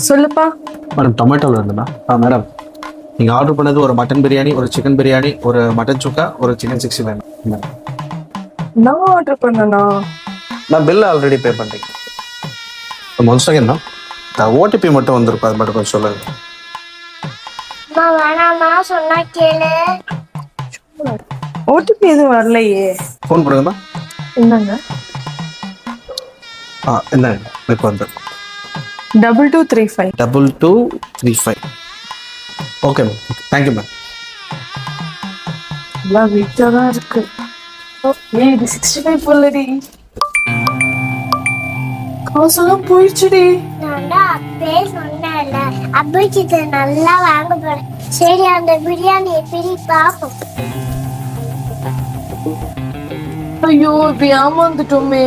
சொல்லுப்பா. Madam டொமேட்டோவில் இருந்துண்ணா. Madam நீங்கள் order பண்ணது ஒரு மட்டன் பிரியாணி, ஒரு சிக்கன் பிரியாணி, ஒரு மட்டன் சுக்கா, ஒரு சிக்கன் 65 மேடம். நான் ஆர்டர் பண்ணனா? நான் பில் ஆல்ரெடி பே பண்ணிட்டேன். ஒரு செகண்ட் தான் ஓடிபி மட்டும் வந்திருக்கும், அது மட்டும் கொஞ்சம் சொல்லுங்க. வேணாமா சொன்னா கேளு. ஓடிபி எதுவும் வரலையே. ஃபோன் பண்ணுங்கம்மா. என்னங்க? என்னங்க இப்போ வந்து 2235. 2235. Okay ma'am, thank you ma'am. எல்லாம் வீட்டில் தான் இருக்கு. ஏன் இது 65 போலடி. காசெல்லாம் போயிடுச்சுடி. நான் தான் அப்பவே சொன்னேன்ல, அபிஜித்தை நல்லா வாங்க போறேன். சரி அந்த பிரியாணி எப்படி பார்ப்போம். ஐயோ இப்படி ஏமாந்துட்டோமே.